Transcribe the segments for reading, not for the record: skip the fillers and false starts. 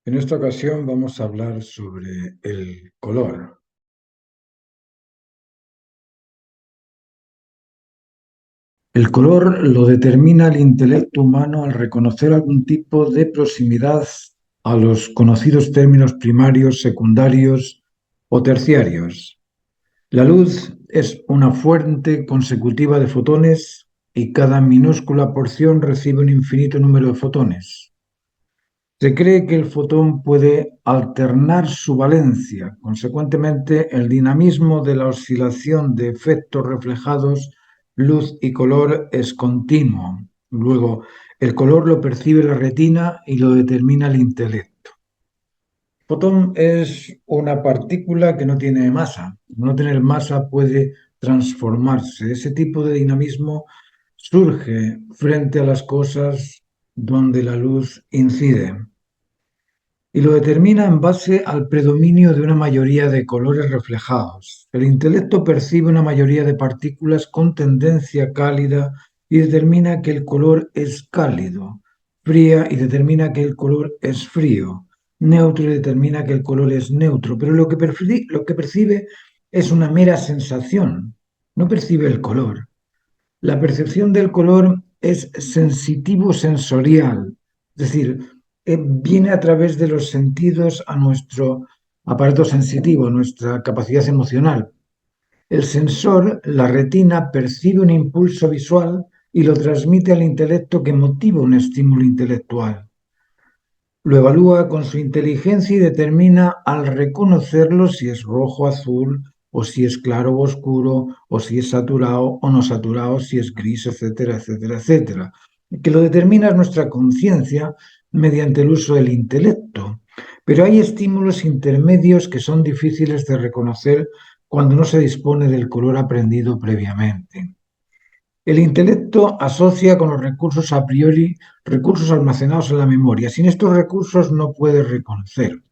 En esta ocasión vamos a hablar sobre el color. El color lo determina el intelecto humano al reconocer algún tipo de proximidad a los conocidos términos primarios, secundarios o terciarios. La luz es una fuente consecutiva de fotones y cada minúscula porción recibe un infinito número de fotones. Se cree que el fotón puede alternar su valencia. Consecuentemente, el dinamismo de la oscilación de efectos reflejados, luz y color es continuo. Luego, el color lo percibe la retina y lo determina el intelecto. El fotón es una partícula que no tiene masa. No tener masa puede transformarse. Ese tipo de dinamismo surge frente a las cosas donde la luz incide y lo determina en base al predominio de una mayoría de colores reflejados. El intelecto percibe una mayoría de partículas con tendencia cálida y determina que el color es cálido, fría y determina que el color es frío, neutro y determina que el color es neutro, pero lo que percibe es una mera sensación, no percibe el color. La percepción del color es sensitivo-sensorial, es decir, viene a través de los sentidos a nuestro aparato sensitivo, a nuestra capacidad emocional. El sensor, la retina, percibe un impulso visual y lo transmite al intelecto que motiva un estímulo intelectual. Lo evalúa con su inteligencia y determina al reconocerlo si es rojo, azul, o si es claro o oscuro, o si es saturado o no saturado, si es gris, etcétera, etcétera, etcétera. Que lo determina es nuestra conciencia mediante el uso del intelecto. Pero hay estímulos intermedios que son difíciles de reconocer cuando no se dispone del color aprendido previamente. El intelecto asocia con los recursos a priori recursos almacenados en la memoria. Sin estos recursos no puede reconocer.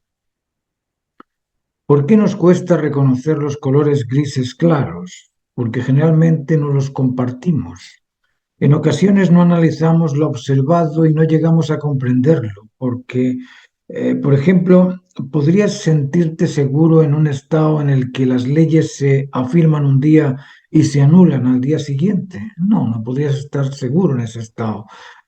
¿Por qué nos cuesta reconocer los colores grises claros? Porque generalmente no los compartimos. En ocasiones no analizamos lo observado y no llegamos a comprenderlo, porque, por ejemplo, podrías sentirte seguro en un estado en el que las leyes se afirman un día y se anulan al día siguiente. No, no podrías estar seguro en ese estado.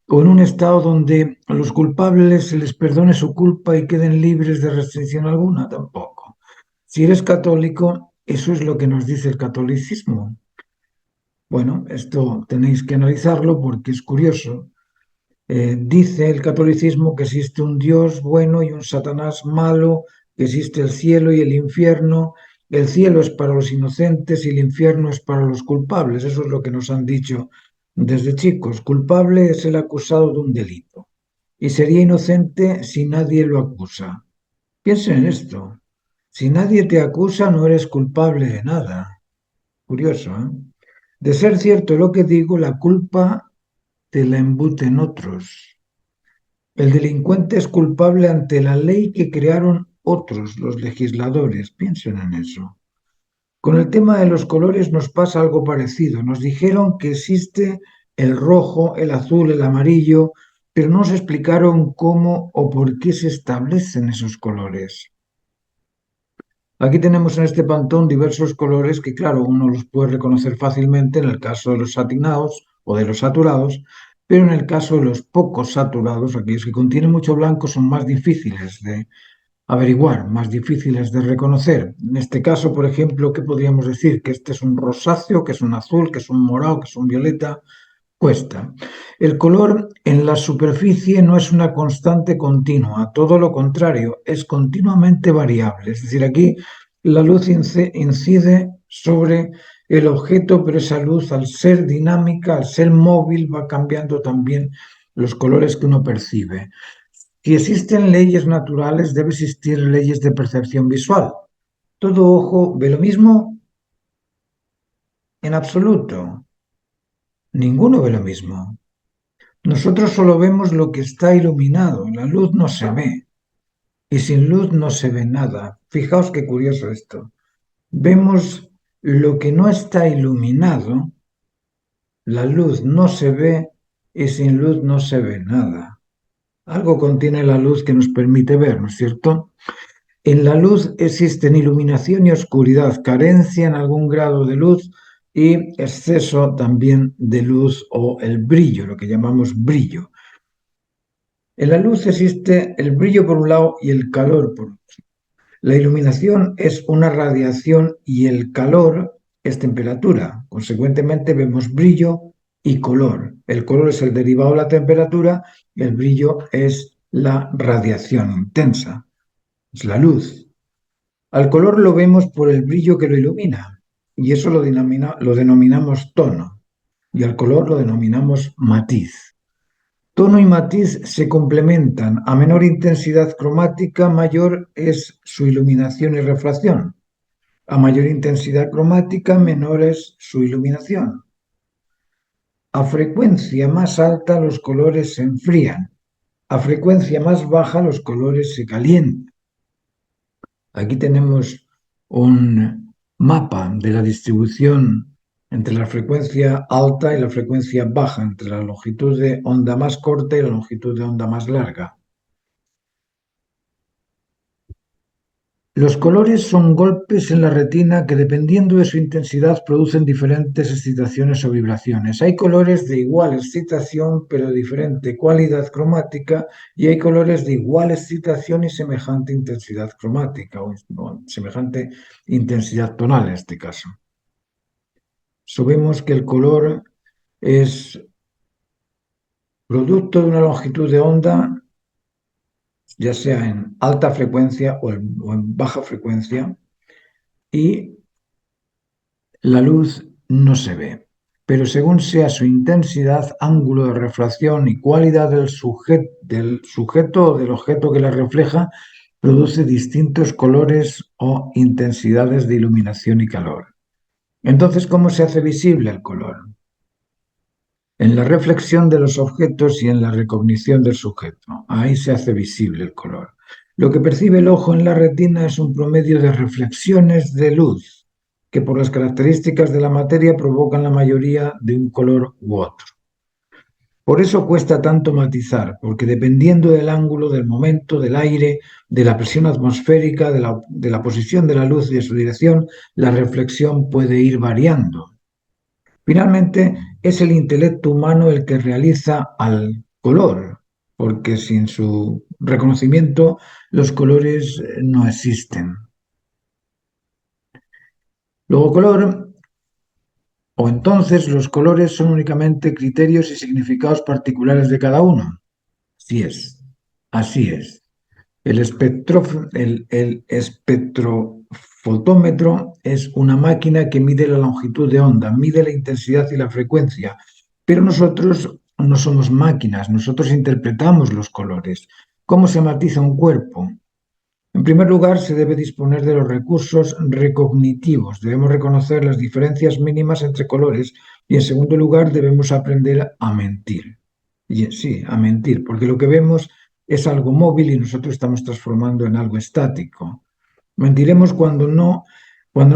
O en un estado donde a los culpables se les perdone su culpa y queden libres de restricción alguna, tampoco. Si eres católico, eso es lo que nos dice el catolicismo. Bueno, esto tenéis que analizarlo porque es curioso. Dice el catolicismo que existe un Dios bueno y un Satanás malo, que existe el cielo y el infierno. El cielo es para los inocentes y el infierno es para los culpables. Eso es lo que nos han dicho desde chicos. Culpable es el acusado de un delito y sería inocente si nadie lo acusa. Piensen en esto. Si nadie te acusa, no eres culpable de nada. Curioso, ¿eh? De ser cierto lo que digo, la culpa te la embuten otros. El delincuente es culpable ante la ley que crearon otros, los legisladores. Piensen en eso. Con el tema de los colores nos pasa algo parecido. Nos dijeron que existe el rojo, el azul, el amarillo, pero no nos explicaron cómo o por qué se establecen esos colores. Aquí tenemos en este pantón diversos colores que, claro, uno los puede reconocer fácilmente en el caso de los satinados o de los saturados, pero en el caso de los poco saturados, aquellos que contienen mucho blanco, son más difíciles de averiguar, más difíciles de reconocer. En este caso, por ejemplo, ¿qué podríamos decir? Que este es un rosáceo, que es un azul, que es un morado, que es un violeta. Cuesta. El color en la superficie no es una constante continua, todo lo contrario, es continuamente variable. Es decir, aquí la luz incide sobre el objeto, pero esa luz, al ser dinámica, al ser móvil, va cambiando también los colores que uno percibe. Si existen leyes naturales, debe existir leyes de percepción visual. ¿Todo ojo ve lo mismo? En absoluto. Ninguno ve lo mismo. Nosotros solo vemos lo que está iluminado, la luz no se ve y sin luz no se ve nada. Fijaos qué curioso esto. Vemos lo que no está iluminado, la luz no se ve y sin luz no se ve nada. Algo contiene la luz que nos permite ver, ¿no es cierto? En la luz existen iluminación y oscuridad, carencia en algún grado de luz y exceso también de luz o el brillo, lo que llamamos brillo. En la luz existe el brillo por un lado y el calor por otro. La iluminación es una radiación y el calor es temperatura. Consecuentemente vemos brillo y color. El color es el derivado de la temperatura y el brillo es la radiación intensa, es la luz. Al color lo vemos por el brillo que lo ilumina y eso lo denominamos tono y al color lo denominamos matiz. Tono y matiz se complementan. A menor intensidad cromática, mayor es su iluminación y refracción. A mayor intensidad cromática, menor es su iluminación. A frecuencia más alta, los colores se enfrían. A frecuencia más baja, los colores se calientan. Aquí tenemos un mapa de la distribución entre la frecuencia alta y la frecuencia baja, entre la longitud de onda más corta y la longitud de onda más larga. Los colores son golpes en la retina que dependiendo de su intensidad producen diferentes excitaciones o vibraciones. Hay colores de igual excitación pero de diferente cualidad cromática y hay colores de igual excitación y semejante intensidad cromática o semejante intensidad tonal en este caso. Sabemos que el color es producto de una longitud de onda, ya sea en alta frecuencia o en baja frecuencia, y la luz no se ve, pero según sea su intensidad, ángulo de refracción y cualidad del sujeto o del objeto que la refleja, produce distintos colores o intensidades de iluminación y calor. Entonces, ¿cómo se hace visible el color? En la reflexión de los objetos y en la recognición del sujeto. Ahí se hace visible el color. Lo que percibe el ojo en la retina es un promedio de reflexiones de luz que por las características de la materia provocan la mayoría de un color u otro. Por eso cuesta tanto matizar, porque dependiendo del ángulo, del momento, del aire, de la presión atmosférica, de la posición de la luz y de su dirección, la reflexión puede ir variando. Finalmente, es el intelecto humano el que realiza al color, porque sin su reconocimiento los colores no existen. Luego, color, o entonces los colores son únicamente criterios y significados particulares de cada uno. Así es, así es. El espectrofotómetro es una máquina que mide la longitud de onda, mide la intensidad y la frecuencia, pero nosotros no somos máquinas, nosotros interpretamos los colores. ¿Cómo se matiza un cuerpo? En primer lugar, se debe disponer de los recursos recognitivos. Debemos reconocer las diferencias mínimas entre colores y, en segundo lugar, debemos aprender a mentir. Y, sí, a mentir, porque lo que vemos es algo móvil y nosotros estamos transformando en algo estático. Mentiremos cuando no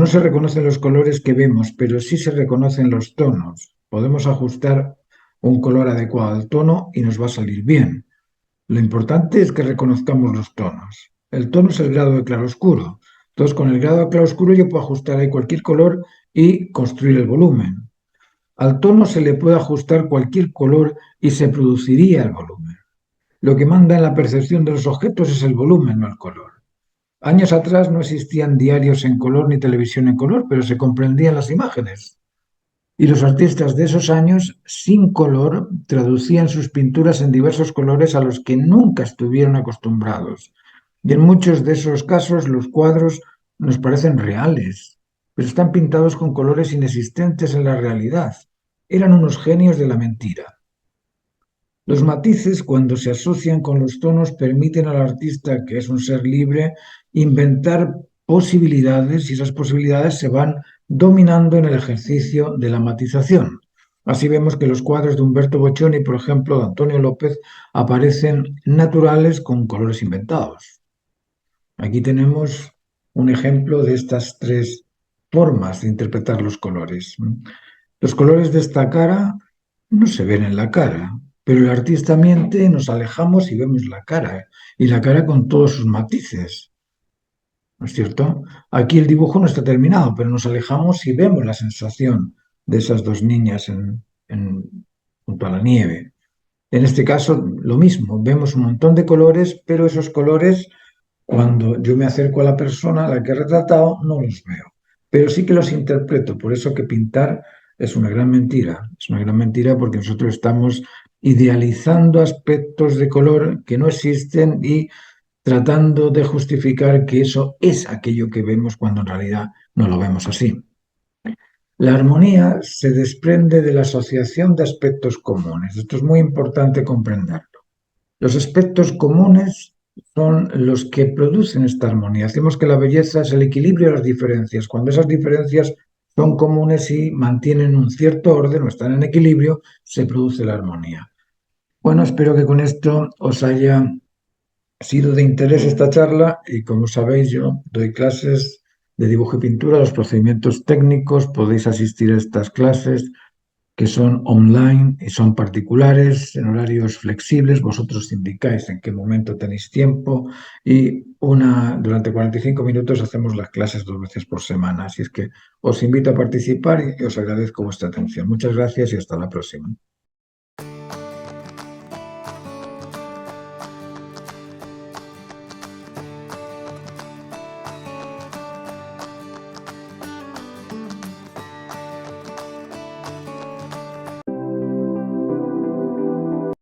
se reconocen los colores que vemos, pero sí se reconocen los tonos. Podemos ajustar un color adecuado al tono y nos va a salir bien. Lo importante es que reconozcamos los tonos. El tono es el grado de claroscuro. Entonces, con el grado de claroscuro yo puedo ajustar ahí cualquier color y construir el volumen. Al tono se le puede ajustar cualquier color y se produciría el volumen. Lo que manda en la percepción de los objetos es el volumen, no el color. Años atrás no existían diarios en color ni televisión en color, pero se comprendían las imágenes. Y los artistas de esos años, sin color, traducían sus pinturas en diversos colores a los que nunca estuvieron acostumbrados. Y en muchos de esos casos los cuadros nos parecen reales, pero están pintados con colores inexistentes en la realidad. Eran unos genios de la mentira. Los matices, cuando se asocian con los tonos, permiten al artista, que es un ser libre, inventar posibilidades y esas posibilidades se van dominando en el ejercicio de la matización. Así vemos que los cuadros de Humberto Boccioni, por ejemplo, de Antonio López, aparecen naturales con colores inventados. Aquí tenemos un ejemplo de estas tres formas de interpretar los colores. Los colores de esta cara no se ven en la cara, pero el artista miente, nos alejamos y vemos la cara, y la cara con todos sus matices, ¿no es cierto? Aquí el dibujo no está terminado, pero nos alejamos y vemos la sensación de esas dos niñas junto a la nieve. En este caso, lo mismo, vemos un montón de colores, pero esos colores, cuando yo me acerco a la persona a la que he retratado, no los veo, pero sí que los interpreto. Por eso que pintar es una gran mentira. Es una gran mentira porque nosotros estamos idealizando aspectos de color que no existen y tratando de justificar que eso es aquello que vemos cuando en realidad no lo vemos así. La armonía se desprende de la asociación de aspectos comunes. Esto es muy importante comprenderlo. Los aspectos comunes son los que producen esta armonía. Hacemos que la belleza es el equilibrio de las diferencias. Cuando esas diferencias son comunes y mantienen un cierto orden o están en equilibrio, se produce la armonía. Bueno, espero que con esto os haya sido de interés esta charla y como sabéis yo doy clases de dibujo y pintura, los procedimientos técnicos, podéis asistir a estas clases que son online y son particulares, en horarios flexibles. Vosotros indicáis en qué momento tenéis tiempo y durante 45 minutos hacemos las clases 2 veces por semana. Así es que os invito a participar y os agradezco vuestra atención. Muchas gracias y hasta la próxima.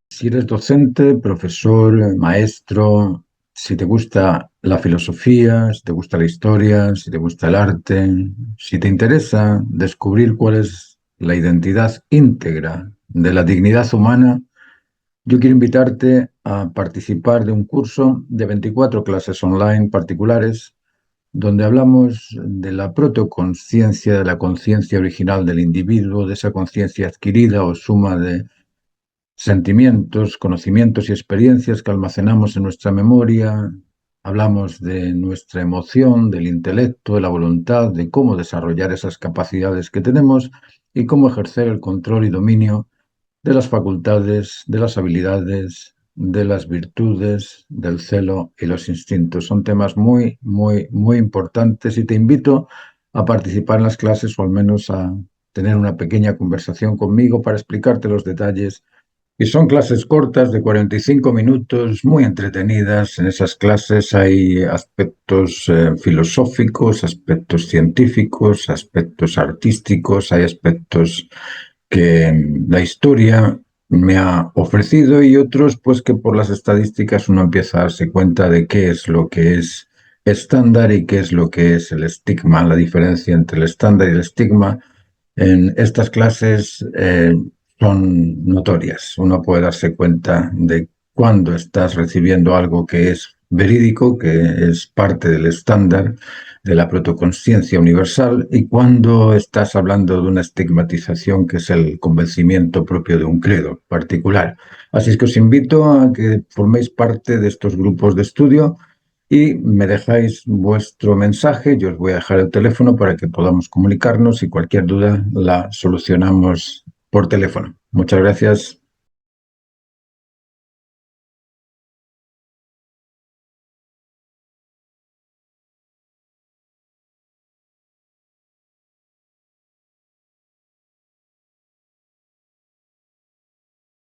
Si eres docente, profesor, maestro, si te gusta la filosofía, si te gusta la historia, si te gusta el arte, si te interesa descubrir cuál es la identidad íntegra de la dignidad humana, yo quiero invitarte a participar de un curso de 24 clases online particulares donde hablamos de la protoconsciencia, de la conciencia original del individuo, de esa conciencia adquirida o suma de sentimientos, conocimientos y experiencias que almacenamos en nuestra memoria. Hablamos de nuestra emoción, del intelecto, de la voluntad, de cómo desarrollar esas capacidades que tenemos y cómo ejercer el control y dominio de las facultades, de las habilidades, de las virtudes, del celo y los instintos. Son temas muy, muy, muy importantes y te invito a participar en las clases o al menos a tener una pequeña conversación conmigo para explicarte los detalles. Y son clases cortas de 45 minutos, muy entretenidas. En esas clases hay aspectos filosóficos, aspectos científicos, aspectos artísticos, hay aspectos que la historia me ha ofrecido y otros pues que por las estadísticas uno empieza a darse cuenta de qué es lo que es estándar y qué es lo que es el estigma, la diferencia entre el estándar y el estigma. En estas clases son notorias. Uno puede darse cuenta de cuándo estás recibiendo algo que es verídico, que es parte del estándar de la protoconsciencia universal, y cuándo estás hablando de una estigmatización que es el convencimiento propio de un credo particular. Así es que os invito a que forméis parte de estos grupos de estudio y me dejáis vuestro mensaje. Yo os voy a dejar el teléfono para que podamos comunicarnos y cualquier duda la solucionamos por teléfono. Muchas gracias.